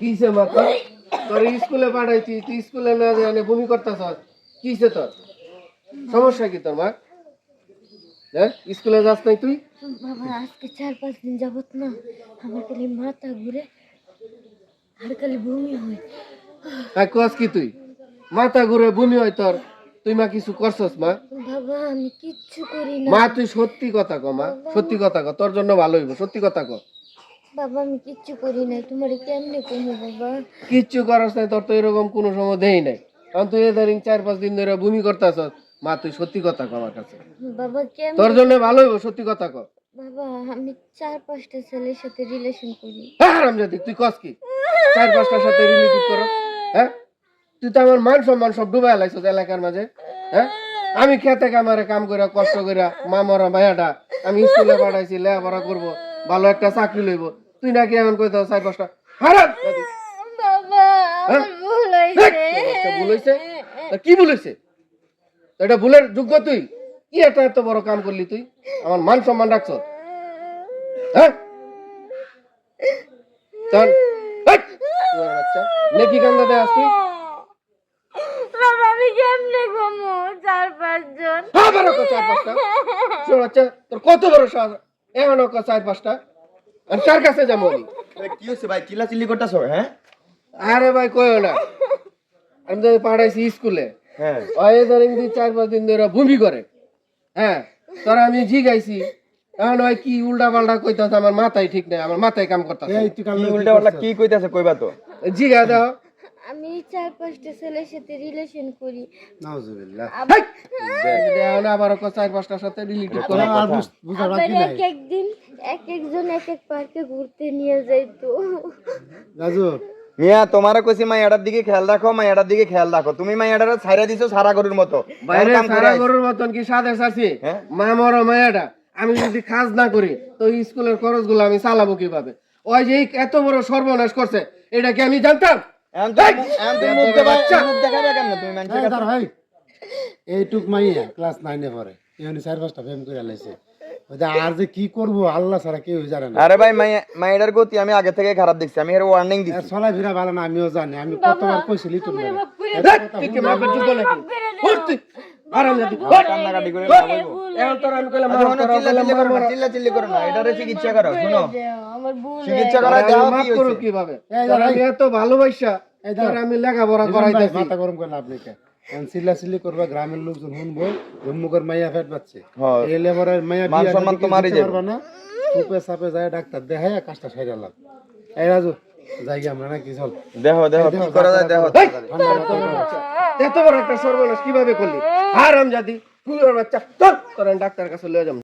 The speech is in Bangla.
কিসে মা তোর স্কুলে পাঠাইছি তুই স্কুলে না জানে বমি করতেছ কিসে তোর সমস্যা কি তোর মা হ্যাঁ স্কুলে যাস নাই তুই বাবা আজকে 4-5 দিন যাবত না আমার খালি মাথা ঘুরে আর খালি বমি হয়। আর কস কি তুই মাথা ঘুরে বমি হয় তোর তুই মা কিছু করছস মা বাবা আমি কিচ্ছু করি না। মা তুই সত্যি কথা ক মা সত্যি কথা ক তোর জন্য ভালো হইব সত্যি কথা ক বাবা আমি কিচ্ছু করি না তোমারে কেমনে কমু বাবা? কিচ্ছু করস নাই তোর তো এরকম কোনো সময় দেই নাই কারণ তুই এদারিং 4-5 দিন ধরে বমি করতেছস মা তুই সত্যি কথা ক আমার কাছে বাবা কেমনে? তোর জন্য ভালো হইব সত্যি কথা ক বাবা আমি 4-5টা ছেলের সাথে রিলেশন করি। হারামজাদি তুই কস কি 4-5টার সাথে রিলেটিভ করো হ্যাঁ তুই তো আমার মান সম্মান সব ডুবাই লাইছস এলাকার মাঝে হ্যাঁ আমি খেতে কামারে কাম কইরা কষ্ট কইরা মা মরা মায়াটা আমি স্কুলে পাঠাইছি লেখাপড়া করব ভালো একটা চাকরি লইব তুই নাকি এমন কইতাছ 4-5টা হারামজাদি বাবা আমার ভুল হইছে। ভুল হইছে কি ভুল হইছে এটা ভুলের যোগ্য তুই কি একটা এত বড় কাম করলি তুই আমার মান সম্মান রাখছ হ্যাঁ চল বাচ্চা নেকি কান্দা দে তুই বাবা আমি কেমনে ঘুমু 4-5 জন? আবার ওকে 4-5টা শোন বাচ্চা তোর কত বড় সাহস এখন ওকে 4-5টা আর কার কাছে যাবো আমি কি হচ্ছে ভাই চিল্লাচিল্লি করতেছো হ্যাঁ আরে ভাই কইও না আমি তো পাঠাইছি স্কুলে হ্যাঁ ওই ধরেন 4-5 দিন ধরে ভূমি করে হ্যাঁ তোরা আমি জিগাইছি এখন ওই কি উল্টা পাল্টা কইতাছে আমার মাথায় ঠিক নাই আমার মাথায় কাম করতেছে কি উল্টা পাল্টা কি কইতাছে কইবা তো জিগা দাও আমি 4-5টা ছেলের সাথে রিলেশন করি। নাউজুবিল্লাহ আবার এখন আবার ওকে 4-5টার সাথে রিলেটিভ করে এক একদিন এক একজন এক এক পার্কে ঘুরতে নিয়ে যাইতো। রাজু মিয়া তোমারে কইছি মাইয়াটার দিকে খেয়াল রাখো মাইয়াটার দিকে খেয়াল রাখো তুমি মাইয়াটারে ছাইরা দিছো সারা গরুর মতো বাইরে কাম করে সারা আইছো। গরুর মতন কি সাদে সাসি হ্যাঁ? মা মরা মায়াটা আমি যদি কাজ না করি তো স্কুলের খরচগুলো আমি চালাবো কিভাবে ওই যে এত বড় সর্বনাশ করছে এটা কি আমি জানতাম এখন তুমি মুখ দেখাবে কেমনে তুমি মানুষের কাছে? ভাই এইটুক মাইয়া ক্লাস 9 এ পড়ে এখানে 4-5টা প্রেম করে লাইছে ওটা আর যে কি করব আল্লাহ ছাড়া কেউ জানে না আরে ভাই মাইয়াটার গতি আমি আগে থেকে খারাপ দেখছি আমি এর ওয়ার্নিং আর দিছি চলাই ফিরা ভালো না আমিও জানি আমি কতবার কইছিলি তুমি তুই কি মাপের যোগ্য নাকি উঠতি আরামজাদি কান্নাকাটি করে না বলবো এখন তোর আমি কইলাম আচ্ছা, মাফ শোনো, করো চিল্লাচিল্লি করো না, চিল্লাচিল্লি করো না, এটারে চিকিৎসা করো, শোনো। আমার ভুল চিকিৎসা করা দেওয়া মাফ কি করো হইছে? কিভাবে এই তোর আমি এত ভালোবাসা এই তোর আমি লেখাপড়া ভাই, করাইতেছি মাথা গরম করে লাভ নেই কে চিল্লা করবা গ্রামের লোকজন শুনবো জম্মুকের মাইয়া ফেট পাচ্ছে হ্যাঁ। এই লেবারের মাইয়া মান বিয়া সম্মান দিতে তোমারই দিতে যাবে। পারবা না সুপে সাপে যায় ডাক্তার দেখায় কাজটা সাইরা লাভ এই রাজু যাই আমরা নাকি চল দেখো দেখো কি করা যায় দেখো এই, এত বড় একটা সর্বনাশ কিভাবে করলি হারামজাদি ফুলের বাচ্চা চল তোর আমি ডাক্তার কাছে লয়ে যাবো